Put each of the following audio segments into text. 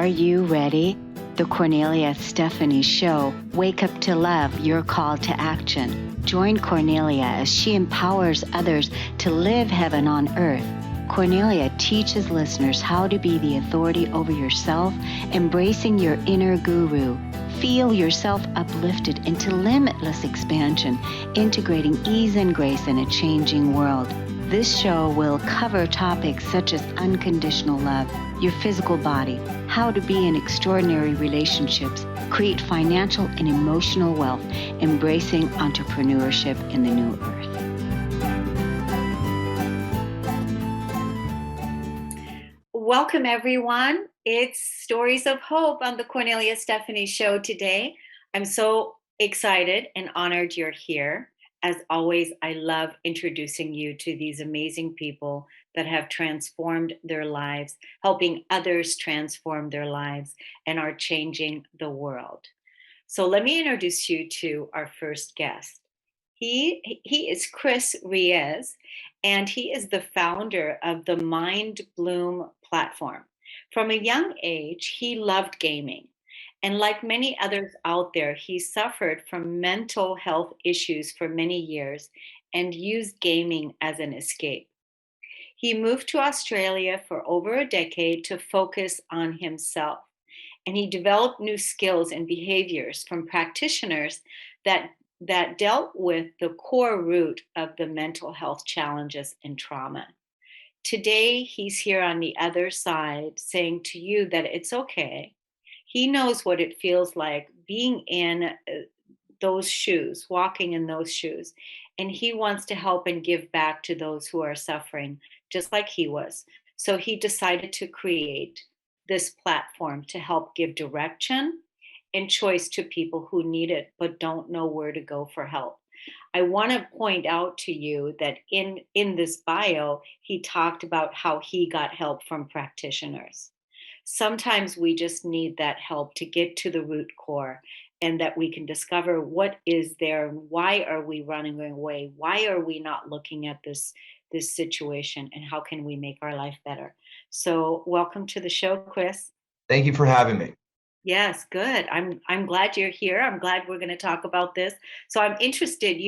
Are you ready? The Kornelia Stephanie Show, Wake Up to Love, your call to action. Join Kornelia as she empowers others to live heaven on earth. Kornelia teaches listeners how to be the authority over yourself, embracing your inner guru. Feel yourself uplifted into limitless expansion, integrating ease and grace in a changing world. This show will cover topics such as unconditional love, your physical body, how to be in extraordinary relationships, create financial and emotional wealth, embracing entrepreneurship in the new earth. Welcome, everyone. It's Stories of Hope on the Kornelia Stephanie Show today. I'm so excited and honored you're here. As always, I love introducing you to these amazing people that have transformed their lives, helping others transform their lives, and are changing the world. So let me introduce you to our first guest. He is Krisztian Riez, and he is the founder of the Mind Bloom platform. From a young age, he loved gaming. And like many others out there, he suffered from mental health issues for many years and used gaming as an escape. He moved to Australia for over a decade to focus on himself. And he developed new skills and behaviors from practitioners that dealt with the core root of the mental health challenges and trauma. Today, he's here on the other side saying to you that it's okay. He knows what it feels like being in those shoes, walking in those shoes. And he wants to help and give back to those who are suffering, just like he was. So he decided to create this platform to help give direction and choice to people who need it but don't know where to go for help. I want to point out to you that in this bio, he talked about how he got help from practitioners. Sometimes we just need that help to get to the root core, and that we can discover what is there, why are we running away, why are we not looking at this situation, and how can we make our life better. So welcome to the show, Chris. Thank you for having me. Yes, good. I'm glad you're here. I'm glad we're going to talk about this. So I'm interested,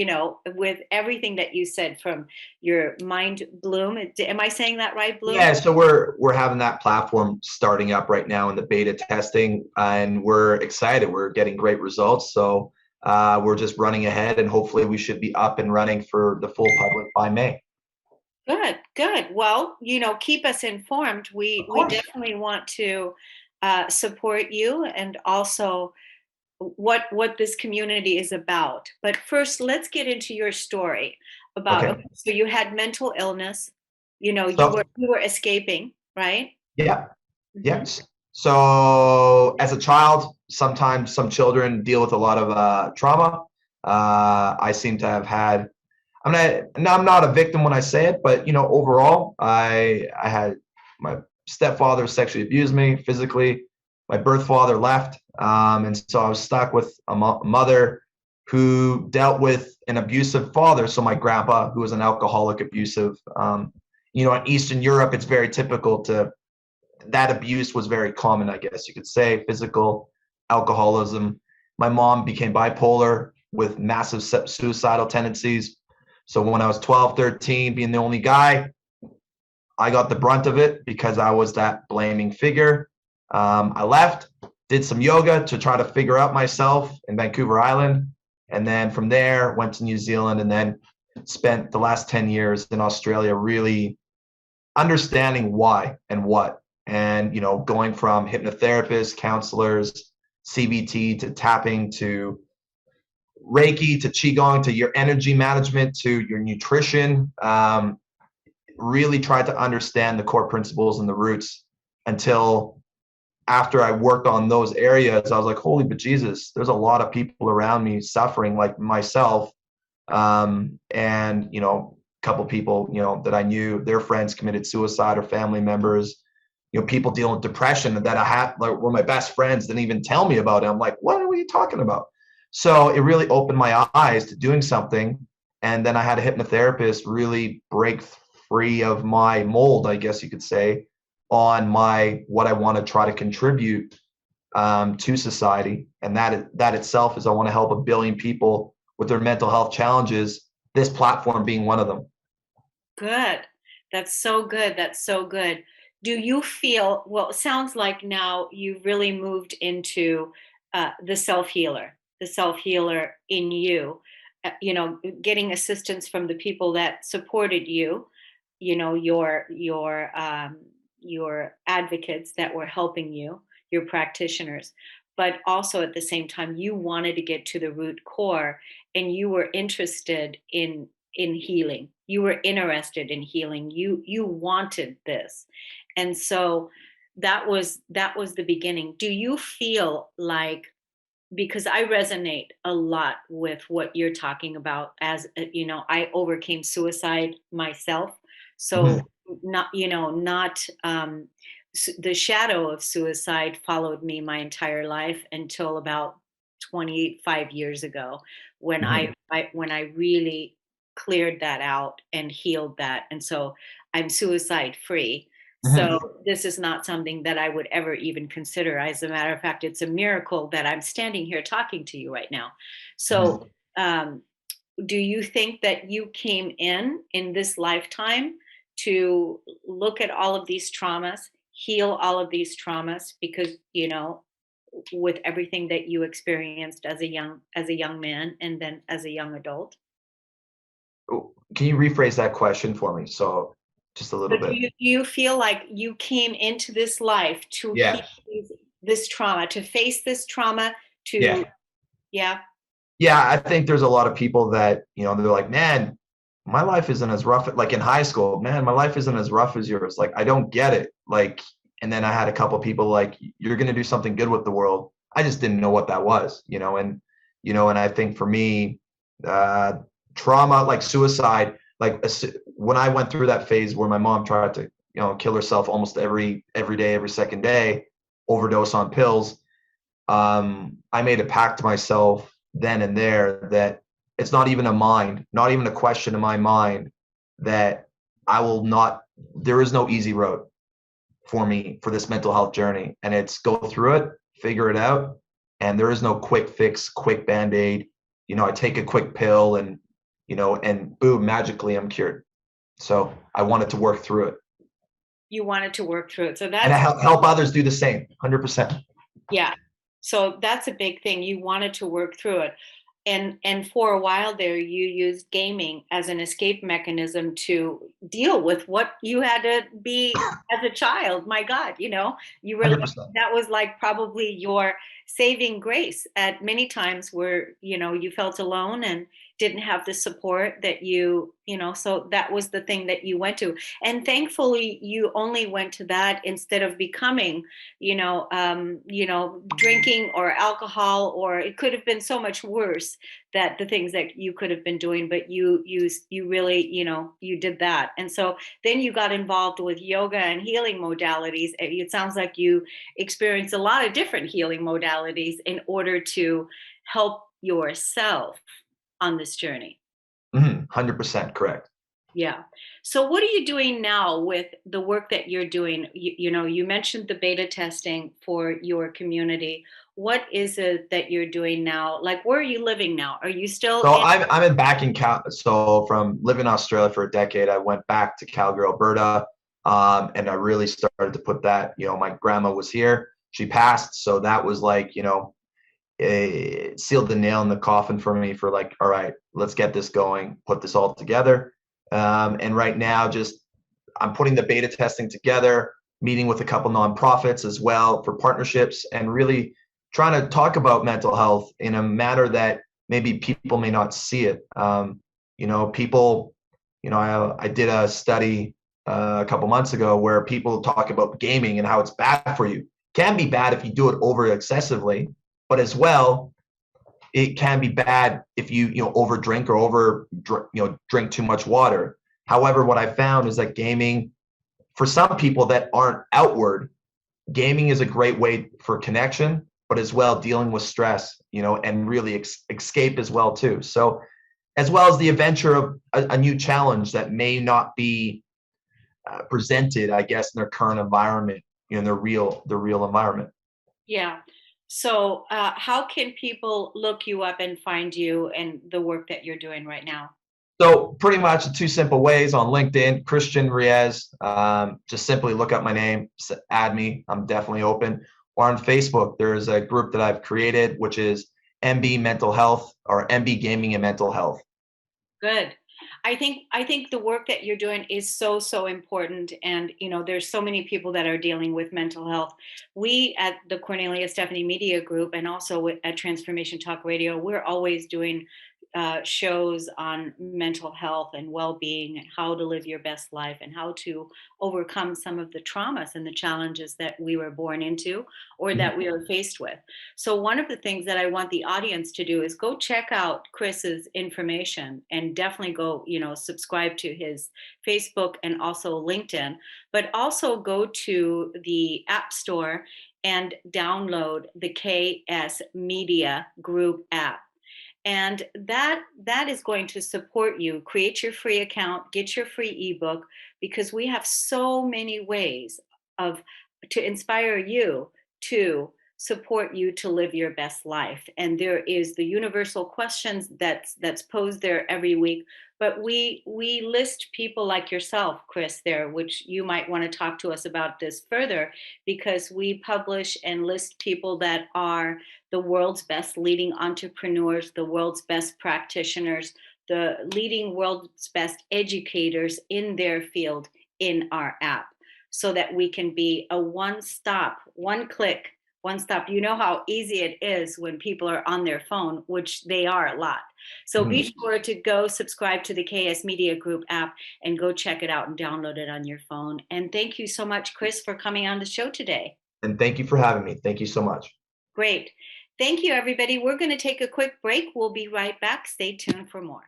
with everything that you said from your Mind Bloom. Am I saying that right, Bloom? Yeah, so we're having that platform starting up right now in the beta testing, and we're excited. We're getting great results. So we're just running ahead, and hopefully we should be up and running for the full public by May. Good. Well, keep us informed. We definitely want to support you, and also what this community is about. But first, let's get into your story about. Okay, so you had mental illness. You were escaping, right? Yeah. Mm-hmm. Yes. So as a child, sometimes some children deal with a lot of trauma. I seem to have had. I'm not a victim when I say it, but overall, I had my stepfather sexually abused me physically. My birth father left, and so I was stuck with a mother who dealt with an abusive father. So my grandpa, who was an alcoholic, abusive. In Eastern Europe, it's very typical that abuse was very common, I guess you could say, physical alcoholism. My mom became bipolar with massive suicidal tendencies. So when I was 12, 13, being the only guy, I got the brunt of it because I was that blaming figure. I left, did some yoga to try to figure out myself in Vancouver Island. And then from there, went to New Zealand, and then spent the last 10 years in Australia really understanding why and what. And, going from hypnotherapists, counselors, CBT, to tapping, to Reiki, to Qigong, to your energy management, to your nutrition, really tried to understand the core principles and the roots until after I worked on those areas, I was like, holy bejesus, there's a lot of people around me suffering like myself. And, a couple people, that I knew, their friends committed suicide or family members, people dealing with depression that I had, like, were my best friends, didn't even tell me about it. I'm like, what are you talking about? So it really opened my eyes to doing something. And then I had a hypnotherapist really break free of my mold, I guess you could say, on what I want to try to contribute to society. And that itself is I want to help 1 billion people with their mental health challenges, this platform being one of them. Good. That's so good. That's so good. Do you feel, well, it sounds like now you've really moved into the self healer in you, getting assistance from the people that supported you, your advocates that were helping you, your practitioners. But also at the same time, you wanted to get to the root core, and you were interested in healing. You were interested in healing. You wanted this. And so that was the beginning. Do you feel like, because I resonate a lot with what you're talking about, as I overcame suicide myself. Mhm. So not the shadow of suicide followed me my entire life until about 25 years ago, when Mhm. when I really cleared that out and healed that. And so I'm suicide free. So Mhm. this is not something that I would ever even consider. As a matter of fact, it's a miracle that I'm standing here talking to you right now. So, Mhm. um, do you think that you came in this lifetime to look at all of these traumas, heal all of these traumas, because with everything that you experienced as a young man and then as a young adult? Can you rephrase that question for me? So just a So little bit. do you feel like you came into this life to heal Yeah. this trauma, to face this trauma, to, Yeah. yeah? Yeah, I think there's a lot of people that, they're like, man, my life isn't as rough. Like in high school, man, my life isn't as rough as yours. Like, I don't get it. Like, and then I had a couple people like, you're going to do something good with the world. I just didn't know what that was, and I think for me, uh, trauma, like suicide, like when I went through that phase where my mom tried to, kill herself almost every day, every second day, overdose on pills. I made a pact to myself then and there that it's not even not even a question in my mind that I will not, there is no easy road for me for this mental health journey. And it's go through it, figure it out. And there is no quick fix, quick band aid. I take a quick pill and boom, magically I'm cured. So I wanted to work through it. You wanted to work through it. So And I that's, help others do the same, 100%. yeah. So that's a big thing. You wanted to work through it. And for a while there, you used gaming as an escape mechanism to deal with what you had to be as a child. My God, you were like, 100%. that was like probably your saving grace at many times where, you felt alone and didn't have the support that so that was the thing that you went to. And thankfully you only went to that instead of becoming, drinking or alcohol, or it could have been so much worse, that the things that you could have been doing, but you really, you did that. And so then you got involved with yoga and healing modalities. It sounds like you experienced a lot of different healing modalities in order to help yourself on this journey. 100% correct. Yeah. So what are you doing now with the work that you're doing? You mentioned the beta testing for your community. What is it that you're doing now? Like, where are you living now? Are you still So in? I'm in back in Cal. So from living in Australia for a decade, I went back to Calgary, Alberta, and I really started to put that. My grandma was here; she passed, so that was like, it sealed the nail in the coffin for me. For like, all right, let's get this going, put this all together. And right now, just I'm putting the beta testing together, meeting with a couple nonprofits as well for partnerships, and really trying to talk about mental health in a manner that maybe people may not see it. People, I did a study a couple months ago where people talk about gaming and how it's bad for you. Can be bad if you do it over excessively, but as well, it can be bad if you over drink or drink too much water. However, what I found is that gaming, for some people that aren't outward, gaming is a great way for connection, but as well dealing with stress, and really escape as well too. So as well as the adventure of a new challenge that may not be presented, I guess, in their current environment, in their real environment. Yeah. So, how can people look you up and find you and the work that you're doing right now? So pretty much two simple ways on LinkedIn, Krisztian Riez. Just simply look up my name, add me. I'm definitely open. Or on Facebook, there's a group that I've created, which is MB Mental Health or MB Gaming and Mental Health. Good. I think the work that you're doing is so important, and there's so many people that are dealing with mental health. We at the Cornelia Stephanie Media Group and also at Transformation Talk Radio, we're always doing shows on mental health and well-being and how to live your best life and how to overcome some of the traumas and the challenges that we were born into or that we are faced with. So one of the things that I want the audience to do is go check out Chris's information and definitely go, subscribe to his Facebook and also LinkedIn, but also go to the App Store and download the KS Media Group app. And that is going to support you. Create your free account, get your free ebook, because we have so many ways of to inspire you to support you to live your best life. And there is the universal questions that's posed there every week. But we list people like yourself, Chris, there, which you might want to talk to us about this further, because we publish and list people that are the world's best leading entrepreneurs, the world's best practitioners, the leading world's best educators in their field in our app, so that we can be a one stop, one click, one stop. You know how easy it is when people are on their phone, which they are a lot. So be sure to go subscribe to the KS Media Group app and go check it out and download it on your phone. And thank you so much, Chris, for coming on the show today. And thank you for having me. Thank you so much. Great. Thank you, everybody. We're going to take a quick break. We'll be right back. Stay tuned for more.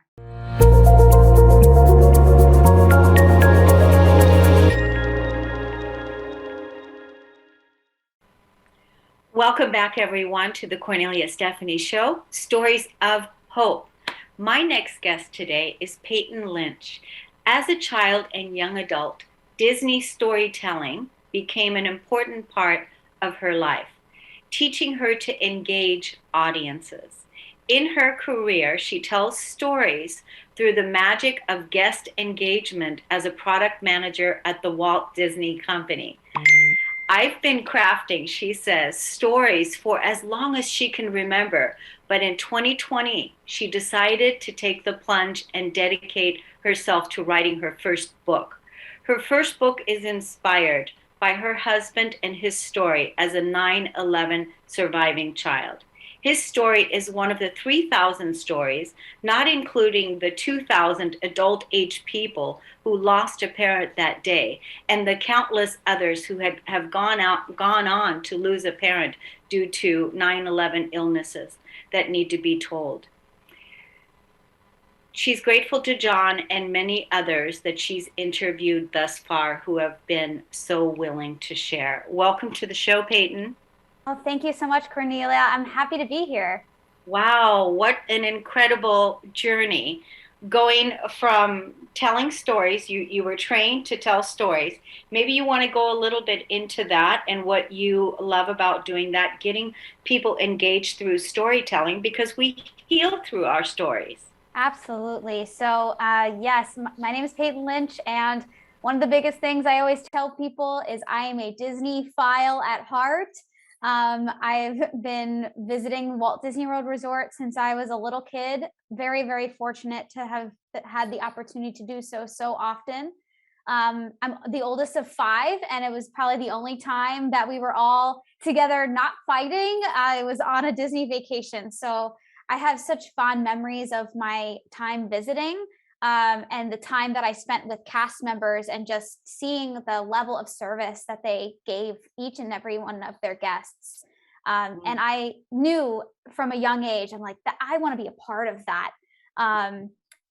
Welcome back, everyone, to the Cornelia Stephanie Show, Stories of Hope. My next guest today is Payton Lynch. As a child and young adult, Disney storytelling became an important part of her life, teaching her to engage audiences. In her career, she tells stories through the magic of guest engagement as a product manager at the Walt Disney Company. I've been crafting, she says, stories for as long as she can remember, but in 2020, she decided to take the plunge and dedicate herself to writing her first book. Her first book is inspired by her husband and his story as a 9/11 surviving child. His story is one of the 3,000 stories, not including the 2,000 adult-age people who lost a parent that day, and the countless others who have gone on to lose a parent due to 9/11 illnesses that need to be told. She's grateful to John and many others that she's interviewed thus far who have been so willing to share. Welcome to the show, Peyton. Well, thank you so much, Cornelia. I'm happy to be here. Wow, what an incredible journey. Going from telling stories, you were trained to tell stories. Maybe you want to go a little bit into that and what you love about doing that, getting people engaged through storytelling, because we heal through our stories. Absolutely. So, yes, my name is Payton Lynch, and one of the biggest things I always tell people is I am a Disney-phile at heart. I've been visiting Walt Disney World Resort since I was a little kid. Very, very fortunate to have had the opportunity to do so often. I'm the oldest of 5, and it was probably the only time that we were all together not fighting. I was on a Disney vacation. So I have such fond memories of my time visiting. And the time that I spent with cast members and just seeing the level of service that they gave each and every one of their guests. And I knew from a young age, I'm like, that I want to be a part of that.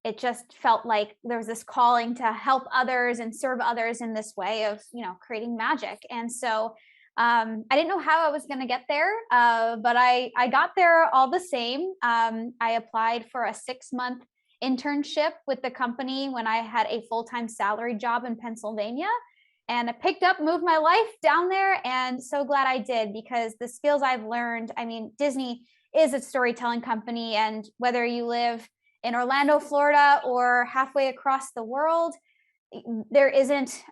It just felt like there was this calling to help others and serve others in this way of, creating magic. And so I didn't know how I was going to get there, but I got there all the same. I applied for a 6-month internship with the company when I had a full-time salary job in Pennsylvania. And I picked up, moved my life down there, and so glad I did, because the skills I've learned, I mean, Disney is a storytelling company, and whether you live in Orlando, Florida, or halfway across the world, there isn't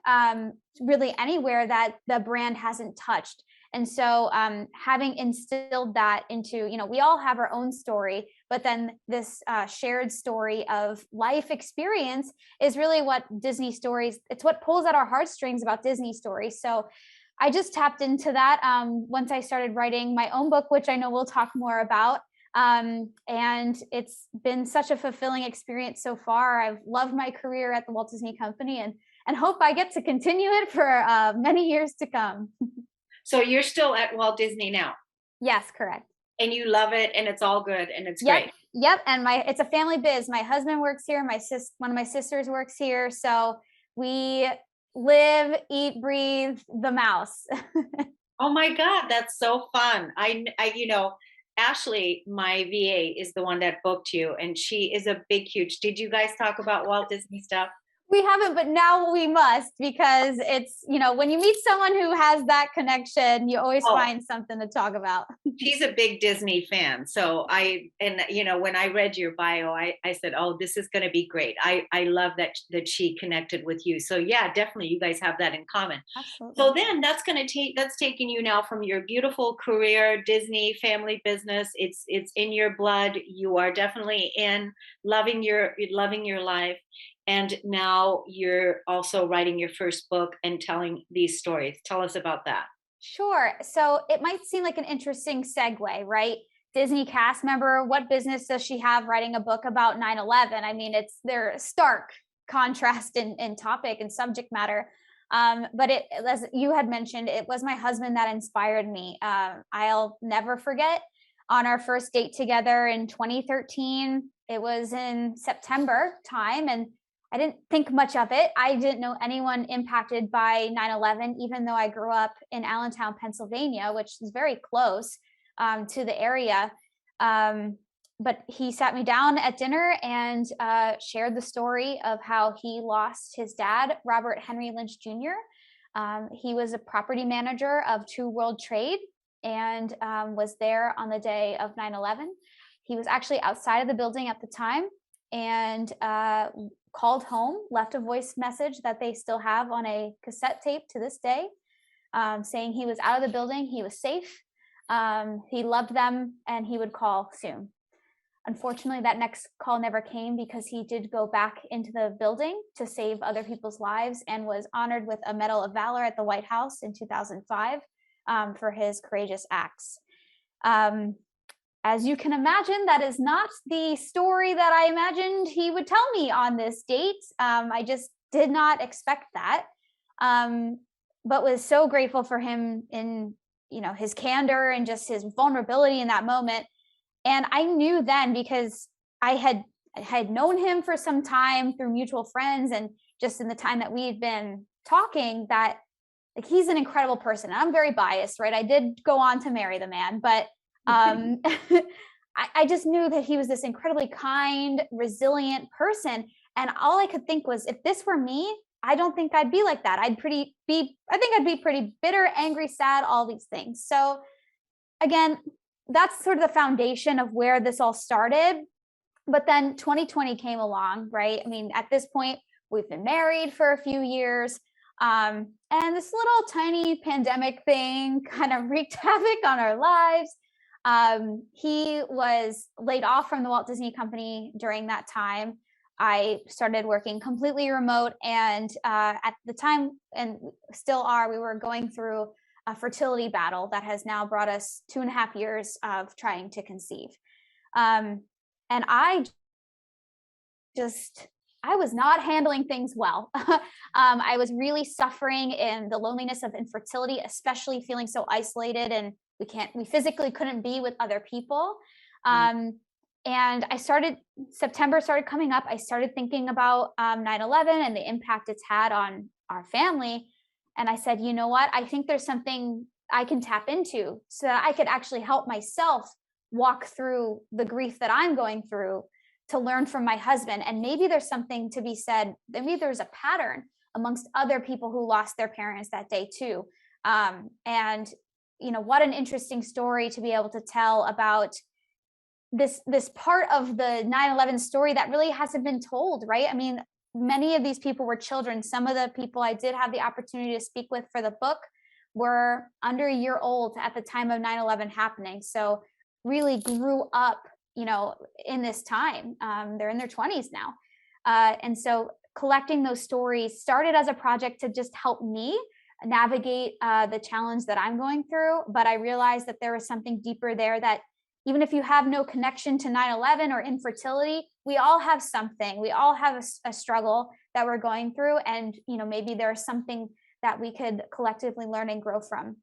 really anywhere that the brand hasn't touched. And so having instilled that into, we all have our own story, but then this shared story of life experience is really what Disney stories, it's what pulls at our heartstrings about Disney stories. So I just tapped into that once I started writing my own book, which I know we'll talk more about. And it's been such a fulfilling experience so far. I've loved my career at the Walt Disney Company, and hope I get to continue it for many years to come. So you're still at Walt Disney now? Yes, correct. And you love it, and it's all good, and it's Yep. great. Yep. And it's a family biz. My husband works here. One of my sisters works here. So we live, eat, breathe the mouse. Oh my God, that's so fun. Ashley, my VA, is the one that booked you, and she is a big, huge. Did you guys talk about Walt Disney stuff? We haven't, but now we must, because it's, when you meet someone who has that connection, you always find something to talk about. She's a big Disney fan. So when I read your bio, I said, oh, this is going to be great. I love that she connected with you. So yeah, definitely you guys have that in common. Absolutely. So then that's taking you now from your beautiful career, Disney family business. It's in your blood. You are definitely loving your life. And now you're also writing your first book and telling these stories. Tell us about that. Sure. So it might seem like an interesting segue, right? Disney cast member, what business does she have writing a book about 9/11? I mean, they're stark contrast in topic and subject matter. But as you had mentioned, it was my husband that inspired me. I'll never forget, on our first date together in 2013, it was in September time, and I didn't think much of it. I didn't know anyone impacted by 9/11, even though I grew up in Allentown, Pennsylvania, which is very close to the area. But he sat me down at dinner and shared the story of how he lost his dad, Robert Henry Lynch Jr. He was a property manager of True World Trade, and was there on the day of 9/11. He was actually outside of the building at the time, and called home, left a voice message that they still have on a cassette tape to this day, saying he was out of the building, he was safe, he loved them, and he would call soon. Unfortunately, that next call never came, because he did go back into the building to save other people's lives, and was honored with a Medal of Valor at the White House in 2005 for his courageous acts. As you can imagine, that is not the story that I imagined he would tell me on this date. I just did not expect that, but was so grateful for him in, his candor and just his vulnerability in that moment. And I knew then, because I had known him for some time through mutual friends, and just in the time that we had been talking, that he's an incredible person. And I'm very biased, right? I did go on to marry the man, but I just knew that he was this incredibly kind, resilient person. And all I could think was, if this were me, I don't think I'd be like that. I think I'd be pretty bitter, angry, sad, all these things. So again, that's sort of the foundation of where this all started. But then 2020 came along, right? I mean, at this point, we've been married for a few years. And this little tiny pandemic thing kind of wreaked havoc on our lives. He was laid off from the Walt Disney Company during that time. I started working completely remote, and at the time, and still are, we were going through a fertility battle that has now brought us 2.5 years of trying to conceive. And I was not handling things well. I was really suffering in the loneliness of infertility, especially feeling so isolated, and we physically couldn't be with other people. And September started coming up. I started thinking about 9/11 and the impact it's had on our family. And I said, you know what? I think there's something I can tap into so that I could actually help myself walk through the grief that I'm going through, to learn from my husband. And maybe there's something to be said. Maybe there's a pattern amongst other people who lost their parents that day too. And what an interesting story to be able to tell about this part of the 9/11 story that really hasn't been told, right? I mean, many of these people were children. Some of the people I did have the opportunity to speak with for the book were under a year old at the time of 9/11 happening. So really grew up, in this time. They're in their 20s now. And so collecting those stories started as a project to just help me navigate the challenge that I'm going through. But I realized that there was something deeper there, that even if you have no connection to 9/11 or infertility, we all have something. We all have a struggle that we're going through. And, maybe there's something that we could collectively learn and grow from.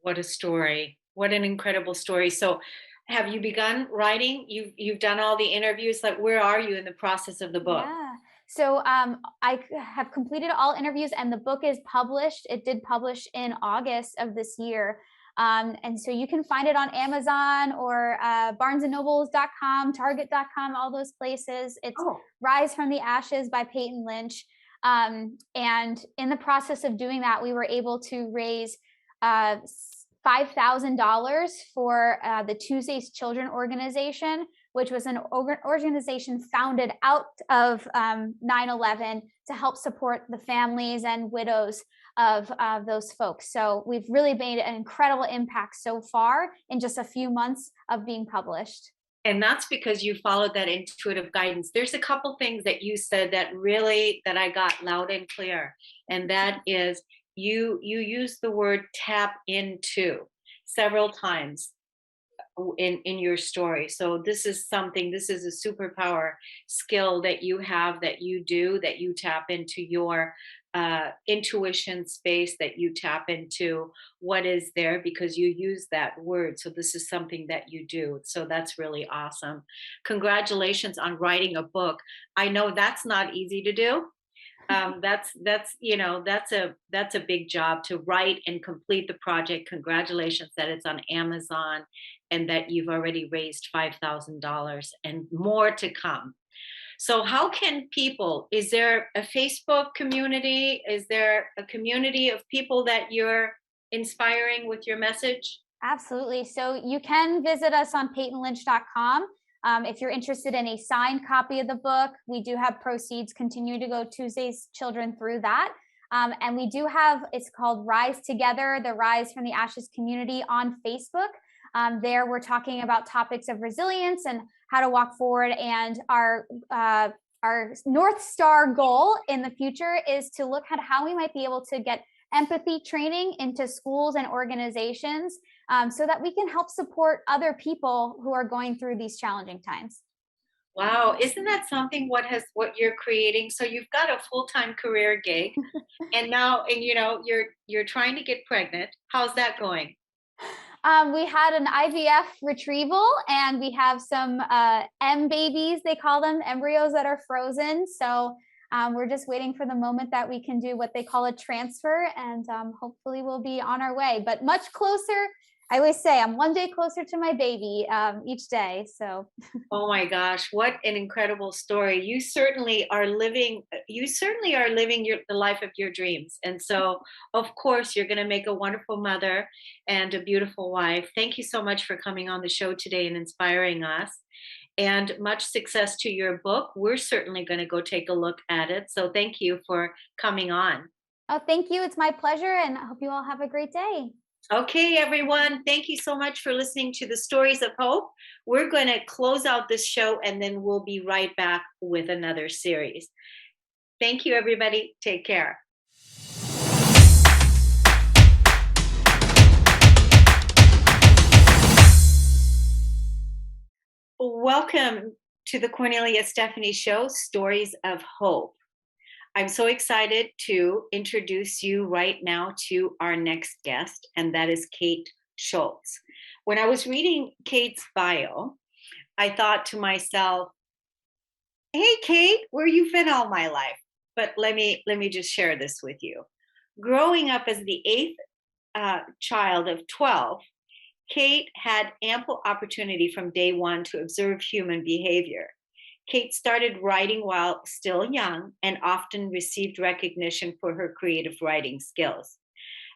What a story. What an incredible story. So have you begun writing? You've done all the interviews. Like, where are you in the process of the book? Yeah. So I have completed all interviews, and the book is published. It did publish in August of this year. And so you can find it on Amazon or barnesandnobles.com, target.com, all those places. It's Rise from the Ashes by Payton Lynch. And in the process of doing that, we were able to raise $5,000 for the Tuesday's Children organization, which was an organization founded out of 9/11 to help support the families and widows of those folks. So we've really made an incredible impact so far in just a few months of being published. And that's because you followed that intuitive guidance. There's a couple things that you said that I got loud and clear. And that is, you use the word tap into several times in your story. So this is a superpower skill that you have, that you tap into your intuition space, that you tap into what is there because you use that word. So this is something that you do. So that's really awesome. Congratulations on writing a book. I know that's not easy to do. That's a big job to write and complete the project. Congratulations that it's on Amazon and that you've already raised $5,000 and more to come. So how can people, is there a Facebook community? Is there a community of people that you're inspiring with your message? Absolutely. So you can visit us on paytonlynch.com. If you're interested in a signed copy of the book, we do have proceeds continue to go Tuesday's Children through that. And we do have, it's called Rise Together, the Rise from the Ashes community on Facebook. There we're talking about topics of resilience and how to walk forward. And our North Star goal in the future is to look at how we might be able to get empathy training into schools and organizations so that we can help support other people who are going through these challenging times. Wow, isn't that something what you're creating? So you've got a full-time career gig and you're trying to get pregnant. How's that going? We had an IVF retrieval, and we have some M babies, they call them, embryos that are frozen. So we're just waiting for the moment that we can do what they call a transfer, and hopefully we'll be on our way, but much closer. I always say I'm one day closer to my baby each day. So. Oh my gosh, what an incredible story. You certainly are living the life of your dreams. And so, of course, you're going to make a wonderful mother and a beautiful wife. Thank you so much for coming on the show today and inspiring us. And much success to your book. We're certainly going to go take a look at it. So thank you for coming on. Oh, thank you. It's my pleasure. And I hope you all have a great day. Okay, everyone. Thank you so much for listening to the Stories of Hope. We're going to close out this show and then we'll be right back with another series. Thank you, everybody. Take care. Welcome to the Kornelia Stephanie Show, Stories of Hope. I'm so excited to introduce you right now to our next guest, and that is Cate Schultz. When I was reading Cate's bio, I thought to myself, hey, Cate, where you been all my life? But let me just share this with you. Growing up as the eighth child of 12, Cate had ample opportunity from day one to observe human behavior. Cate started writing while still young and often received recognition for her creative writing skills.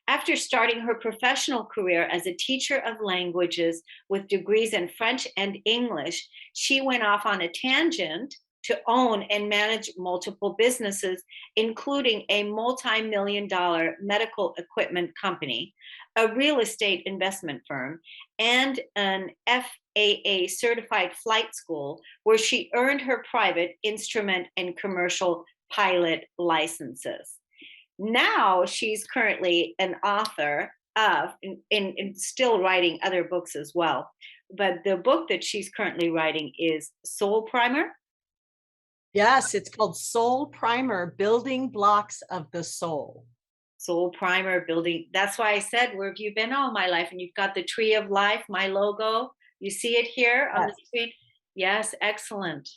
After starting her professional career as a teacher of languages with degrees in French and English, she went off on a tangent to own and manage multiple businesses, including a multi-million-dollar medical equipment company, a real estate investment firm, and an FAA certified flight school where she earned her private instrument and commercial pilot licenses. Now she's currently an author of, and still writing other books as well. But the book that she's currently writing is Soul Primer. Yes, it's called Soul Primer, Building Blocks of the Soul. Soul Primer, building. That's why I said, where have you been all my life? And you've got the Tree of Life, my logo. You see it here on the screen? Yes, excellent.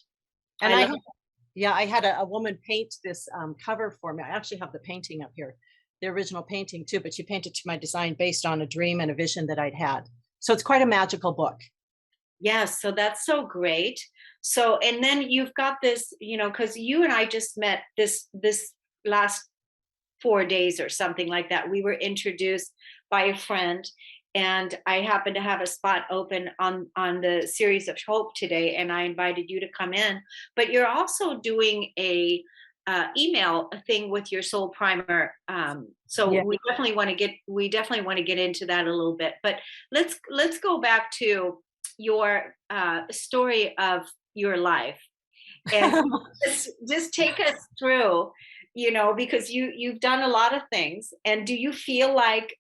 And I had a woman paint this cover for me. I actually have the painting up here, the original painting too, but she painted to my design based on a dream and a vision that I'd had. So it's quite a magical book. Yes, so that's so great. So, and then you've got this, because you and I just met this last 4 days or something like that. We were introduced by a friend, and I happened to have a spot open on the series of Hope today, and I invited you to come in. But you're also doing a email thing with your Soul Primer. So yeah. we definitely want to get into that a little bit. But let's go back to your story of your life, and just take us through, because you've done a lot of things. And do you feel like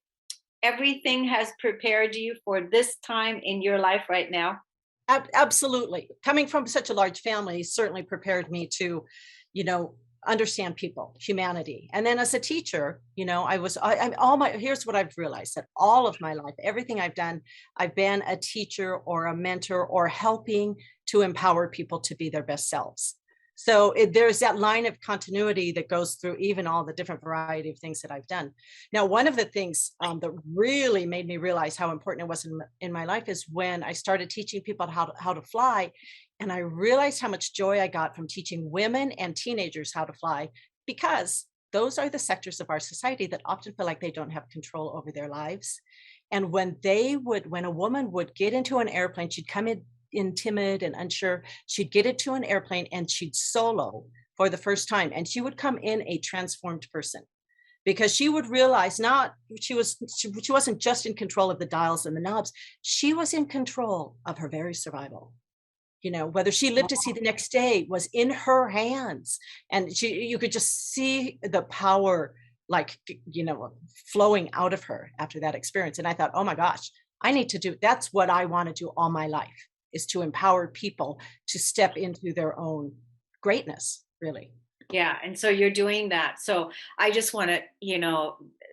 everything has prepared you for this time in your life right now? Absolutely. Coming from such a large family certainly prepared me to, understand people, humanity. And then as a teacher, here's what I've realized, that all of my life, everything I've done, I've been a teacher or a mentor or helping to empower people to be their best selves. So there's that line of continuity that goes through even all the different variety of things that I've done. Now, one of the things that really made me realize how important it was in my life is when I started teaching people how to fly. And I realized how much joy I got from teaching women and teenagers how to fly, because those are the sectors of our society that often feel like they don't have control over their lives. And when a woman would get into an airplane, she'd come in timid and unsure, she'd get into an airplane and she'd solo for the first time. And she would come in a transformed person, because she would realize she wasn't just in control of the dials and the knobs, she was in control of her very survival. Whether she lived to see the next day was in her hands. And you could just see the power, flowing out of her after that experience. And I thought, oh my gosh, that's what I want to do all my life, is to empower people to step into their own greatness, really. Yeah. And so you're doing that. So I just want to,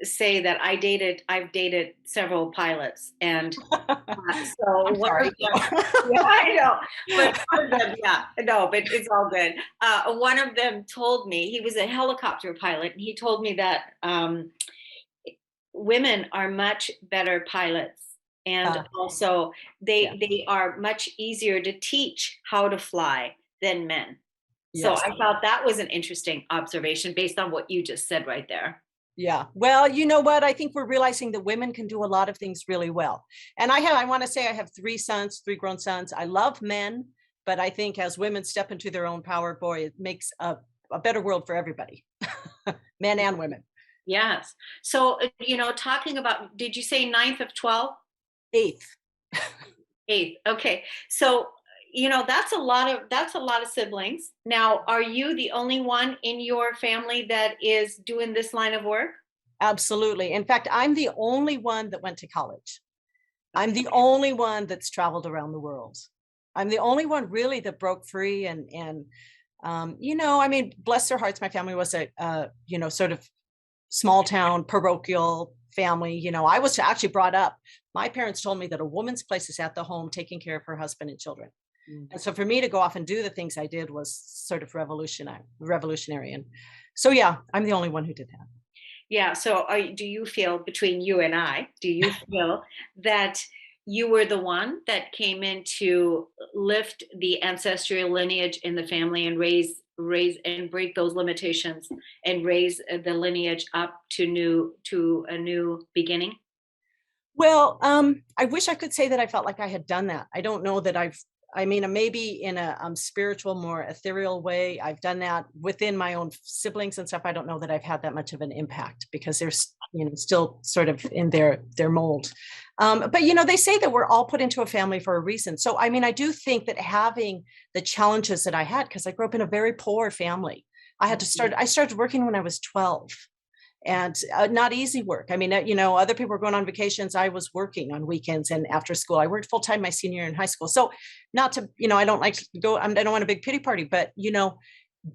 say that I've dated several pilots, and so one of them, yeah, I know, but one of them, but it's all good. One of them told me, he was a helicopter pilot, and he told me that women are much better pilots. And also they are much easier to teach how to fly than men. Yes. So I thought that was an interesting observation based on what you just said right there. Yeah. Well, you know what? I think we're realizing that women can do a lot of things really well. And I want to say I have 3 grown sons. I love men, but I think as women step into their own power, boy, it makes a better world for everybody, men and women. Yes. So, talking about, did you say 9th of 12? 8th. Okay. So, that's a lot of siblings. Now, are you the only one in your family that is doing this line of work? Absolutely. In fact, I'm the only one that went to college. I'm the only one that's traveled around the world. I'm the only one really that broke free and bless their hearts. My family was a sort of small town parochial family. I was actually brought up. My parents told me that a woman's place is at the home, taking care of her husband and children. And so for me to go off and do the things I did was sort of revolutionary. And so, yeah, I'm the only one who did that. Yeah. So do you feel, between you and I, do you feel that you were the one that came in to lift the ancestral lineage in the family and raise and break those limitations and raise the lineage up to a new beginning? Well, I wish I could say that I felt like I had done that. I don't know that I mean, maybe in a spiritual, more ethereal way, I've done that within my own siblings and stuff. I don't know that I've had that much of an impact because they're, still sort of in their mold. But, they say that we're all put into a family for a reason. So, I mean, I do think that having the challenges that I had, because I grew up in a very poor family, I started working when I was 12. And not easy work. I mean, other people were going on vacations. I was working on weekends and after school. I worked full time my senior year in high school. So not to, I don't like to go, I don't want a big pity party, but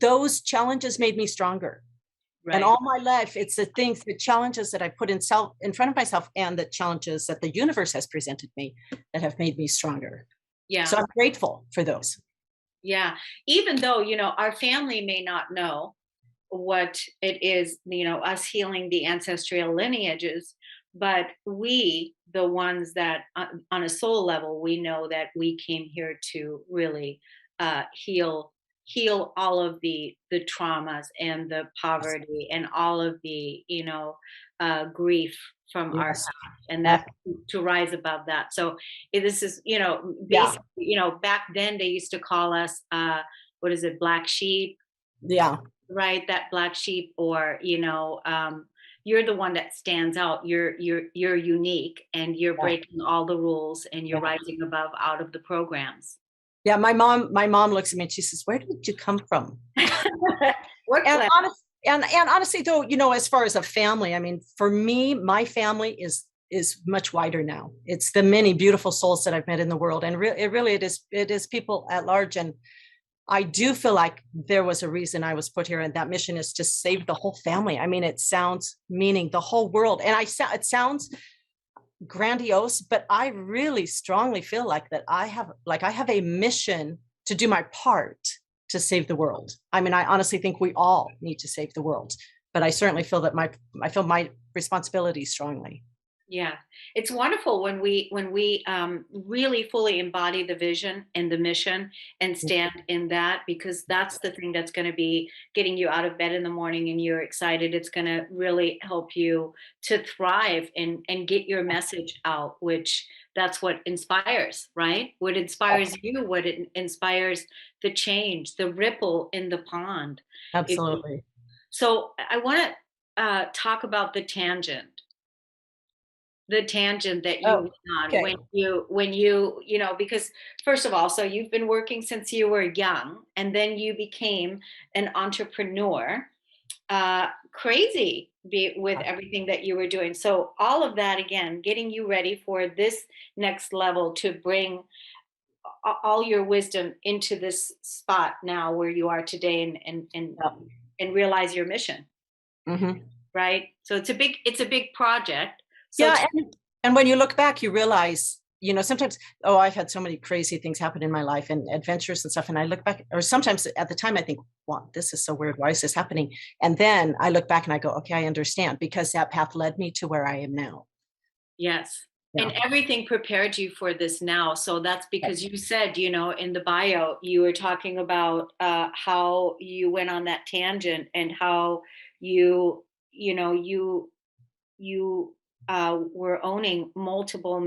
those challenges made me stronger. Right. And all my life, it's the challenges that I put in front of myself and the challenges that the universe has presented me that have made me stronger. Yeah. So I'm grateful for those. Yeah. Even though, our family may not know what it is, us healing the ancestral lineages, but we, the ones that on a soul level, we know that we came here to really heal all of the traumas and the poverty and all of the grief from our past, and that to rise above that. So this is basically, back then they used to call us what is it, black sheep? Yeah. Right, that black sheep, or you're the one that stands out. You're unique, and you're breaking all the rules, and you're rising above out of the programs. Yeah, my mom looks at me and she says, "Where did you come from?" and honestly, though, as far as a family, I mean, for me, my family is much wider now. It's the many beautiful souls that I've met in the world, and it is people at large. And I do feel like there was a reason I was put here, and that mission is to save the whole family. I mean, it sounds meaning the whole world, and it sounds grandiose, but I really strongly feel like that I have a mission to do my part to save the world. I mean, I honestly think we all need to save the world, but I certainly feel that I feel my responsibility strongly. Yeah, it's wonderful when we really fully embody the vision and the mission and stand in that, because that's the thing that's going to be getting you out of bed in the morning and you're excited. It's going to really help you to thrive and get your message out, which that's what inspires, right? What inspires you, what it inspires the change, the ripple in the pond. Absolutely. So I want to talk about the tangent that you went on. Okay. when you because first of all, so you've been working since you were young, and then you became an entrepreneur, crazy with everything that you were doing. So all of that, again, getting you ready for this next level to bring all your wisdom into this spot now where you are today, and realize your mission. Mm-hmm. Right. So it's a big project. So yeah, and when you look back, you realize, sometimes, I've had so many crazy things happen in my life and adventures and stuff. And I look back, or sometimes at the time I think, wow, this is so weird. Why is this happening? And then I look back and I go, okay, I understand, because that path led me to where I am now. Yes. Yeah. And everything prepared you for this now. So that's because you said, in the bio, you were talking about how you went on that tangent and how you were owning multiple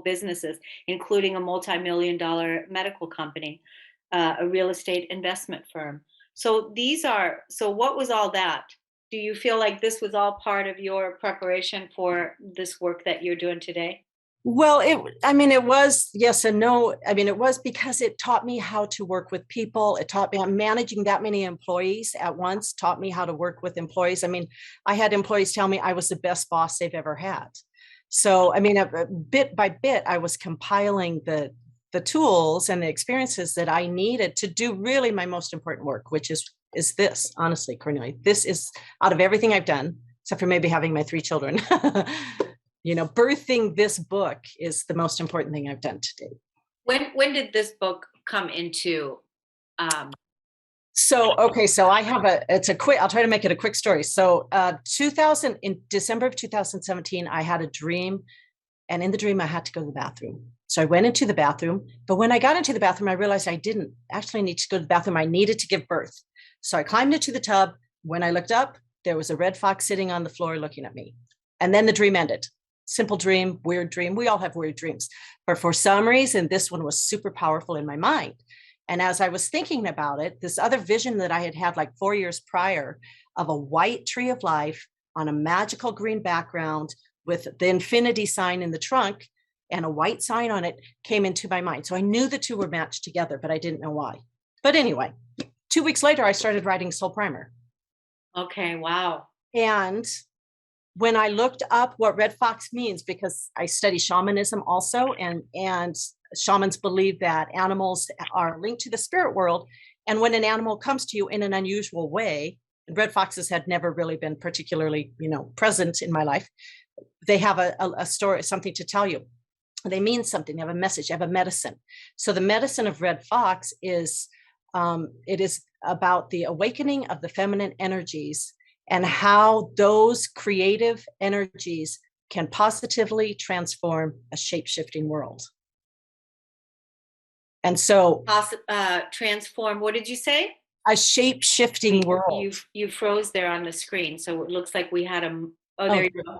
businesses, including a multi-million-dollar medical company, a real estate investment firm. So what was all that? Do you feel like this was all part of your preparation for this work that you're doing today? Well, it was yes and no. I mean, it was because it taught me how to work with people. It taught me managing that many employees at once, taught me how to work with employees. I mean, I had employees tell me I was the best boss they've ever had. So, I mean, bit by bit, I was compiling the tools and the experiences that I needed to do really my most important work, which is this, honestly, Kornelia. This is, out of everything I've done, except for maybe having my 3 children, birthing this book is the most important thing I've done today. When did this book come into? So I have I'll try to make it a quick story. So in December of 2017, I had a dream, And in the dream, I had to go to the bathroom. So I went into the bathroom. But when I got into the bathroom, I realized I didn't actually need to go to the bathroom. I needed to give birth. So I climbed into the tub. When I looked up, there was a red fox sitting on the floor looking at me. And then the dream ended. Simple dream, weird dream. We all have weird dreams. But for some reason, this one was super powerful in my mind. And as I was thinking about it, this other vision that I had had like 4 years prior of a white tree of life on a magical green background with the infinity sign in the trunk and a white sign on it came into my mind. So I knew the two were matched together, but I didn't know why. But anyway, 2 weeks later, I started writing Soul Primer. Okay, wow. And when I looked up what red fox means, because I study shamanism also, and shamans believe that animals are linked to the spirit world. And when an animal comes to you in an unusual way, and red foxes had never really been particularly, present in my life. They have a story, something to tell you. They mean something. They have a message. They have a medicine. So the medicine of red fox is, it is about the awakening of the feminine energies and how those creative energies can positively transform a shape-shifting world. And so transform, what did you say? A shape-shifting world. You froze there on the screen, so it looks like we had there you go.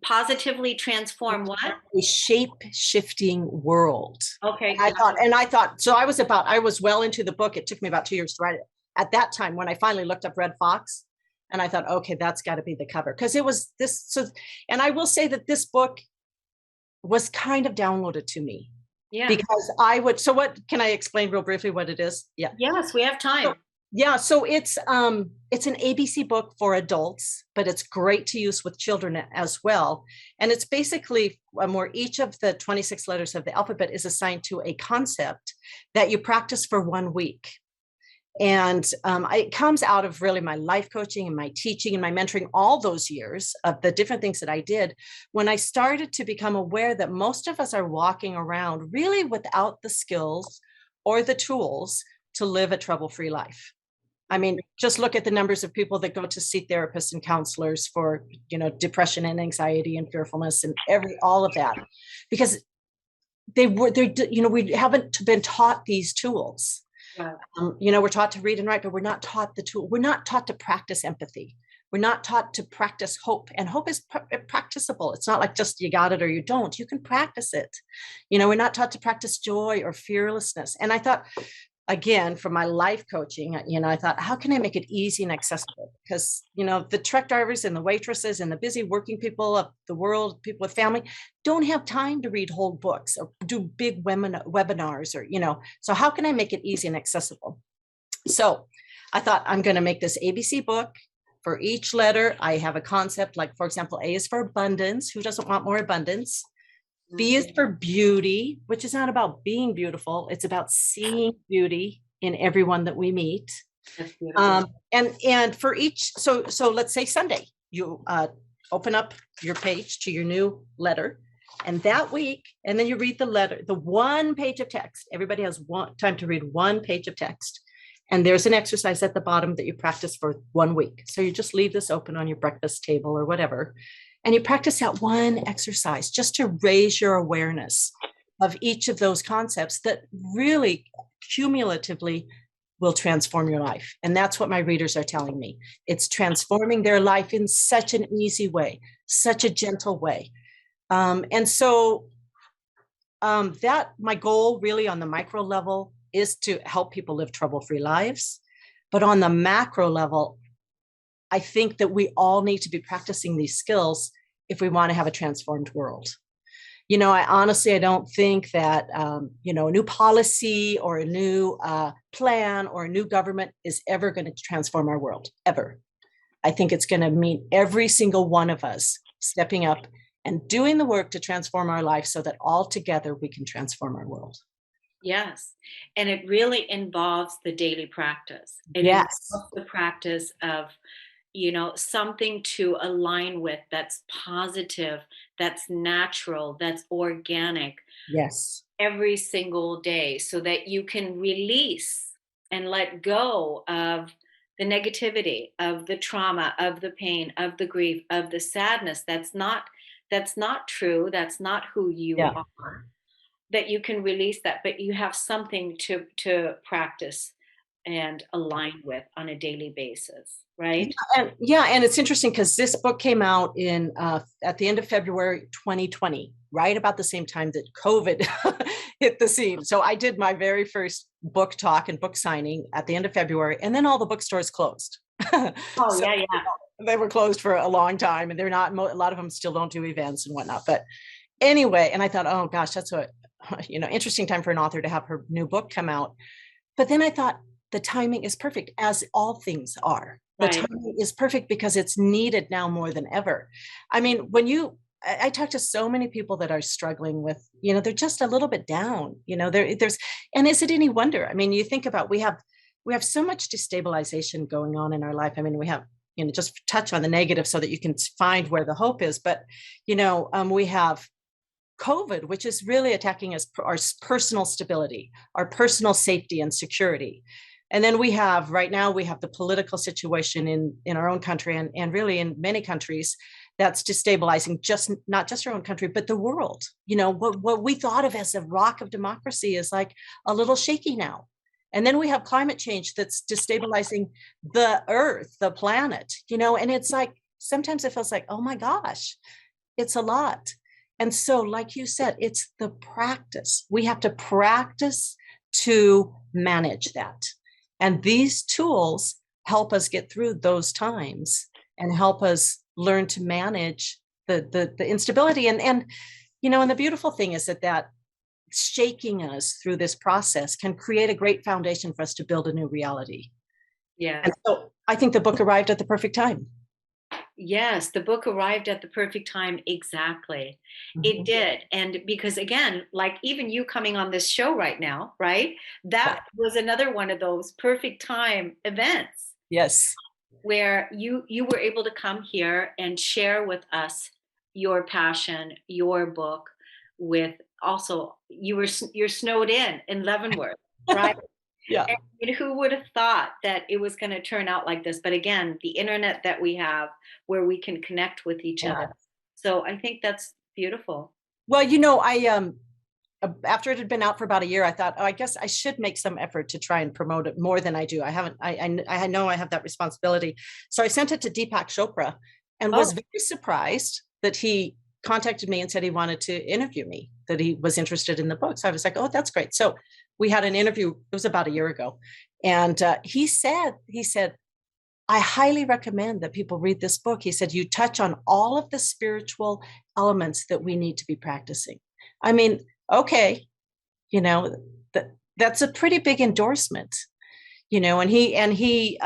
Positively transform what? A shape-shifting world. Okay. I thought, so I was well into the book. It took me about 2 years to write it. At that time, when I finally looked up red fox, and I thought, okay, that's got to be the cover. Because it was this, and I will say that this book was kind of downloaded to me. Yeah. Because so what, can I explain real briefly what it is? Yeah. Yes, we have time. So it's an ABC book for adults, but it's great to use with children as well. And it's basically where each of the 26 letters of the alphabet is assigned to a concept that you practice for 1 week. And it comes out of really my life coaching and my teaching and my mentoring, all those years of the different things that I did when I started to become aware that most of us are walking around really without the skills or the tools to live a trouble-free life. I mean, just look at the numbers of people that go to see therapists and counselors for, depression and anxiety and fearfulness and all of that, because we haven't been taught these tools. We're taught to read and write, but we're not taught the tool. We're not taught to practice empathy. We're not taught to practice hope, and hope is practicable. It's not like just you got it or you don't. You can practice it. We're not taught to practice joy or fearlessness. And I thought, again, from my life coaching, I thought, how can I make it easy and accessible? Because, the truck drivers and the waitresses and the busy working people of the world, people with family, don't have time to read whole books or do big webinars or, so how can I make it easy and accessible? So I thought, I'm going to make this ABC book. For each letter, I have a concept, like, for example, A is for abundance. Who doesn't want more abundance? B is for beauty, which is not about being beautiful. It's about seeing beauty in everyone that we meet. And for each, so let's say Sunday, you open up your page to your new letter, and that week, and then you read the letter, the 1 page of text. Everybody has time to read 1 page of text. And there's an exercise at the bottom that you practice for 1 week. So you just leave this open on your breakfast table or whatever. And you practice that 1 exercise just to raise your awareness of each of those concepts that really cumulatively will transform your life. And that's what my readers are telling me. It's transforming their life in such an easy way, such a gentle way. And so that my goal really on the micro level is to help people live trouble-free lives. But on the macro level, I think that we all need to be practicing these skills if we want to have a transformed world. I don't think that, a new policy or a new plan or a new government is ever going to transform our world, ever. I think it's going to mean every single one of us stepping up and doing the work to transform our life so that all together we can transform our world. Yes. And it really involves the daily practice. It Yes. involves the practice of, something to align with that's positive, that's natural, that's organic. Yes. Every single day, so that you can release and let go of the negativity, of the trauma, of the pain, of the grief, of the sadness that's not that's not true, that's not who you Yeah. are, that you can release that, but you have something to practice and align with on a daily basis, right? And it's interesting because this book came out in at the end of February 2020, right about the same time that COVID hit the scene. So I did my very first book talk and book signing at the end of February, and then all the bookstores closed. Oh, So yeah, yeah. they were closed for a long time, and they're not. A lot of them still don't do events and whatnot. But anyway, and I thought, oh gosh, that's a interesting time for an author to have her new book come out. But then I thought the timing is perfect, as all things are. The Right. timing is perfect because it's needed now more than ever. I mean, I talk to so many people that are struggling with, they're just a little bit down, and is it any wonder? I mean, you think about, we have so much destabilization going on in our life. I mean, we have, just touch on the negative so that you can find where the hope is. But, we have COVID, which is really attacking our personal stability, our personal safety and security. And then right now we have the political situation in our own country and really in many countries that's destabilizing not just our own country, but the world. What we thought of as a rock of democracy is like a little shaky now. And then we have climate change that's destabilizing the earth, the planet, and it's like, sometimes it feels like, oh my gosh, it's a lot. And so, like you said, it's the practice. We have to practice to manage that. And these tools help us get through those times and help us learn to manage the instability. And the beautiful thing is that shaking us through this process can create a great foundation for us to build a new reality. Yeah. And so I think the book arrived at the perfect time. Yes, the book arrived at the perfect time. Exactly. It did. And because again, like even you coming on this show right now, right? That was another one of those perfect time events. Yes. Where you were able to come here and share with us your passion, your book, with also you're snowed in Leavenworth, right? Yeah. And who would have thought that it was going to turn out like this? But again, the internet that we have where we can connect with each other. So I think that's beautiful. Well, I after it had been out for about a year, I thought, I guess I should make some effort to try and promote it more than I do. I know I have that responsibility. So I sent it to Deepak Chopra and was very surprised that he contacted me and said he wanted to interview me, that he was interested in the book. So I was like, oh, that's great. So we had an interview, it was about a year ago. And he said, I highly recommend that people read this book. He said, you touch on all of the spiritual elements that we need to be practicing. I mean, okay, that's a pretty big endorsement, and he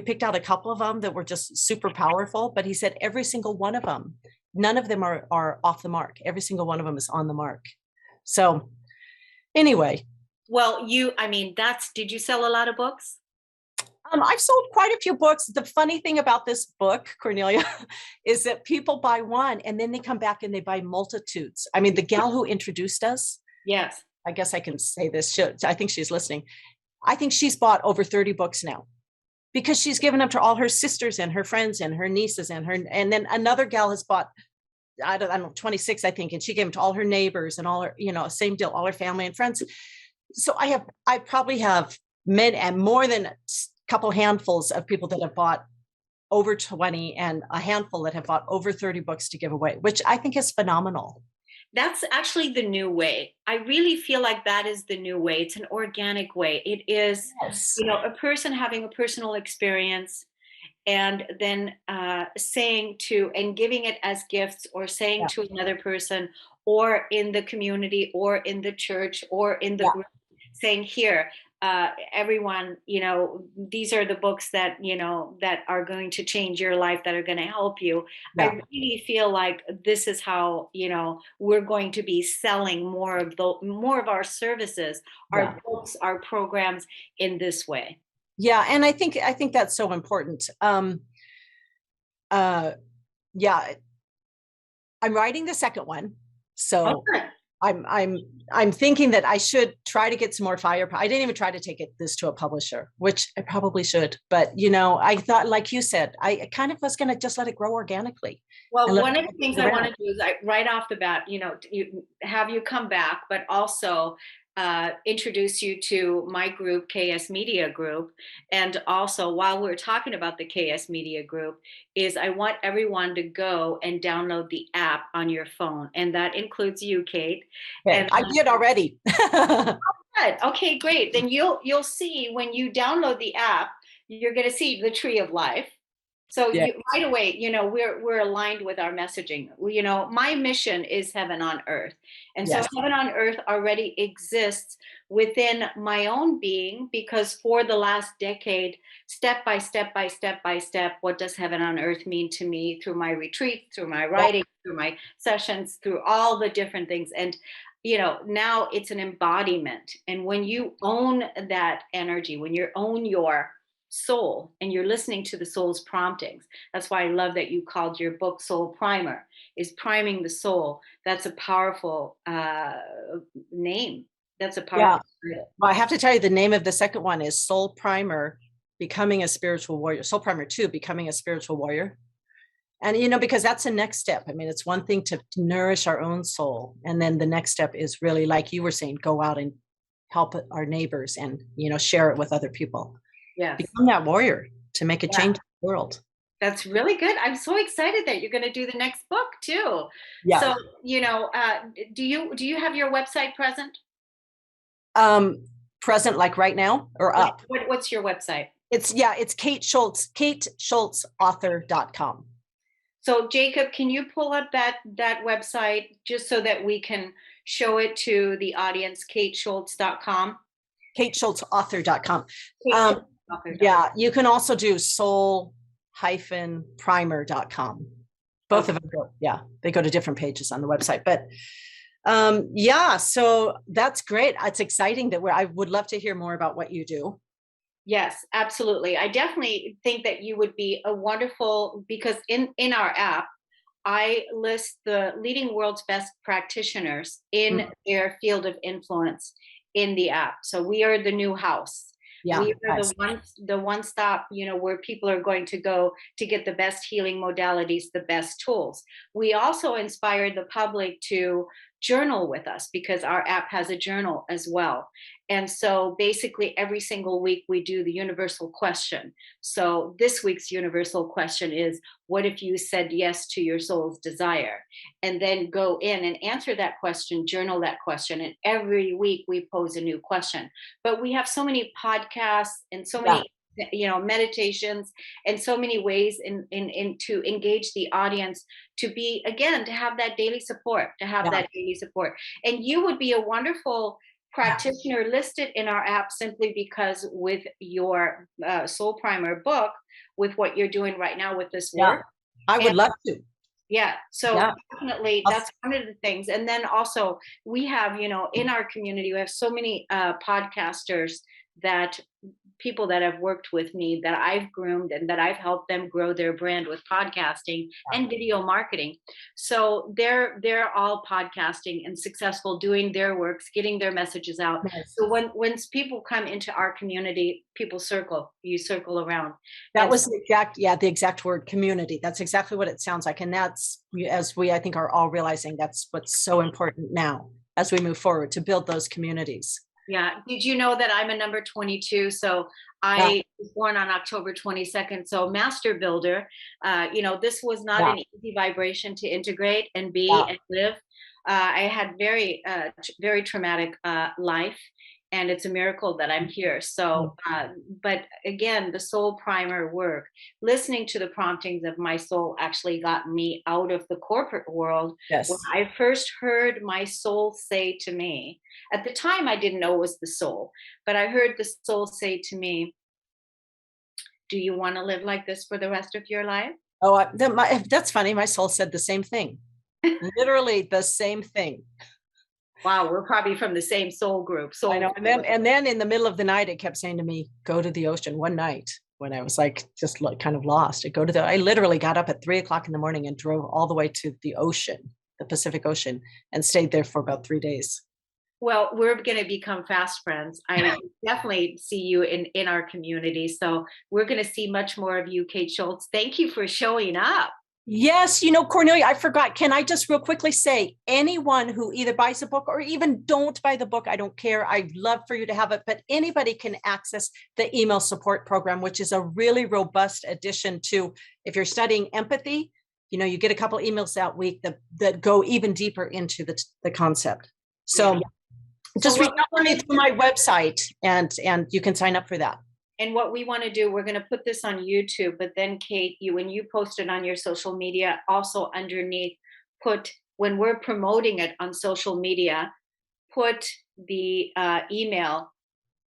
picked out a couple of them that were just super powerful, but he said every single one of them, none of them are off the mark. Every single one of them is on the mark. So anyway. Well, did you sell a lot of books? I've sold quite a few books. The funny thing about this book, Kornelia, is that people buy one and then they come back and they buy multitudes. I mean, the gal who introduced us. Yes. I guess I can say this. I think she's listening. I think she's bought over 30 books now because she's given them to all her sisters and her friends and her nieces and then another gal has bought, I don't know, 26, I think. And she gave them to all her neighbors and all her, same deal, all her family and friends. So I probably have more than couple handfuls of people that have bought over 20 and a handful that have bought over 30 books to give away, which I think is phenomenal. That's actually the new way. I really feel like that is the new way. It's an organic way. It is, a person having a personal experience and then saying and giving it as gifts or saying to another person or in the community or in the church or in the group, saying here, everyone, these are the books that, that are going to change your life, that are going to help you. Yeah. I really feel like this is how, we're going to be selling more of our services, our books, our programs in this way. Yeah. And I think that's so important. I'm writing the second one. So I'm thinking that I should try to get some more firepower. I didn't even try to take this to a publisher, which I probably should. But I thought, like you said, I kind of was going to just let it grow organically. Well, one of the things I want to do is right off the bat, have you come back, but also introduce you to my group, KS Media Group. And also, while we're talking about the KS Media Group, is I want everyone to go and download the app on your phone. And that includes you, Cate. Okay, and I did already. Good. Okay, great. Then you'll see when you download the app, you're going to see the Tree of Life. So right away, we're aligned with our messaging. My mission is heaven on earth. And so heaven on earth already exists within my own being, because for the last decade, step by step, what does heaven on earth mean to me through my retreat, through my writing, through my sessions, through all the different things. And now it's an embodiment. And when you own that energy, when you own your soul and you're listening to the soul's promptings, that's why I love that you called your book Soul Primer, is priming the soul. That's a powerful name. That's a powerful title. Well, I have to tell you, the name of the second one is Soul Primer, Becoming a Spiritual Warrior. Soul Primer 2, Becoming a Spiritual Warrior. And, because that's the next step. I mean, it's one thing to nourish our own soul. And then the next step is really, like you were saying, go out and help our neighbors and, share it with other people. Yeah. Become that warrior to make a change in the world. That's really good. I'm so excited that you're going to do the next book too. Yeah. So, do you have your website present? Present, like right now, or up? What's your website? It's Cate Schultz, CateSchultzAuthor.com. So Jacob, can you pull up that website just so that we can show it to the audience, CateSchultz.com? CateSchultzAuthor.com. Yeah, you can also do soul-primer.com. Both of them they go to different pages on the website. But so that's great. It's exciting that I would love to hear more about what you do. Yes, absolutely. I definitely think that you would be a wonderful, because in our app, I list the leading world's best practitioners in their field of influence in the app. So we are the new house. Yeah, we are the one stop, where people are going to go to get the best healing modalities, the best tools. We also inspire the public to journal with us, because our app has a journal as well. And so basically every single week we do the universal question. So this week's universal question is, what if you said yes to your soul's desire? And then go in and answer that question, journal that question. And every week we pose a new question. But we have so many podcasts and so many meditations and so many ways in to engage the audience, to have that daily support, And you would be a wonderful practitioner listed in our app, simply because with your Soul Primer book, with what you're doing right now with this work. I would love to. Yeah. So definitely that's one of the things. And then also we have, in our community, we have so many podcasters, that people that have worked with me, that I've groomed and that I've helped them grow their brand with podcasting and video marketing. So they're all podcasting and successful, doing their works, getting their messages out. Nice. So when people come into our community, you circle around. That was the exact word, community. That's exactly what it sounds like. And that's, as we, I think, are all realizing, that's what's so important now as we move forward, to build those communities. Yeah. Did you know that I'm a number 22? So I was born on October 22nd. So master builder, this was not an easy vibration to integrate and be and live. I had very traumatic life, and it's a miracle that I'm here. So, but again, the Soul Primer work, listening to the promptings of my soul, actually got me out of the corporate world. Yes. When I first heard my soul say to me, at the time I didn't know it was the soul, but I heard the soul say to me, do you want to live like this for the rest of your life? Oh, that's funny. My soul said the same thing. Literally the same thing. Wow, we're probably from the same soul group. So I know. And then in the middle of the night, it kept saying to me, go to the ocean. One night when I was just kind of lost, I literally got up at 3:00 in the morning and drove all the way to the ocean the Pacific Ocean, and stayed there for about 3 days. Well, we're going to become fast friends. I definitely see you in our community. So we're going to see much more of you, Cate Schultz. Thank you for showing up. Yes, Cornelia, I forgot. Can I just real quickly say, anyone who either buys a book or even don't buy the book, I don't care. I'd love for you to have it, but anybody can access the email support program, which is a really robust addition to, if you're studying empathy, you get a couple emails that week that go even deeper into the concept. So just reach out to me through my website and you can sign up for that. And what we want to do, we're going to put this on YouTube, but then Cate, when you post it on your social media, also underneath, when we're promoting it on social media, put the email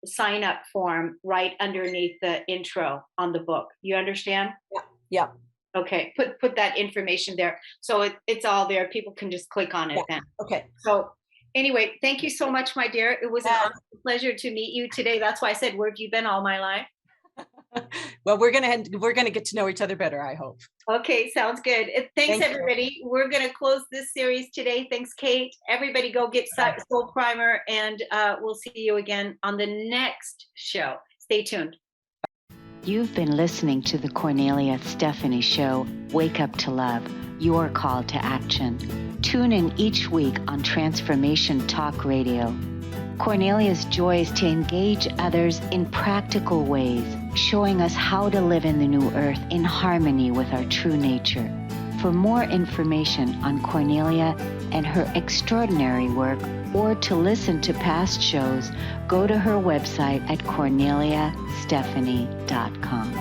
sign up form right underneath the intro on the book. You understand? Yeah. Okay. Put that information there. So it's all there. People can just click on it then. Okay. So anyway, thank you so much, my dear. It was an awesome pleasure to meet you today. That's why I said, where have you been all my life? Well, we're gonna get to know each other better, I hope. Okay, sounds good. Thanks, everybody. We're gonna close this series today. Thanks, Cate. Everybody go get Soul Primer, and we'll see you again on the next show. Stay tuned. You've been listening to the Kornelia Stephanie Show, Wake Up to Love, your call to action. Tune in each week on Transformation Talk Radio. Kornelia's joy is to engage others in practical ways, showing us how to live in the new earth in harmony with our true nature. For more information on Kornelia and her extraordinary work, or to listen to past shows, go to her website at korneliastephanie.com.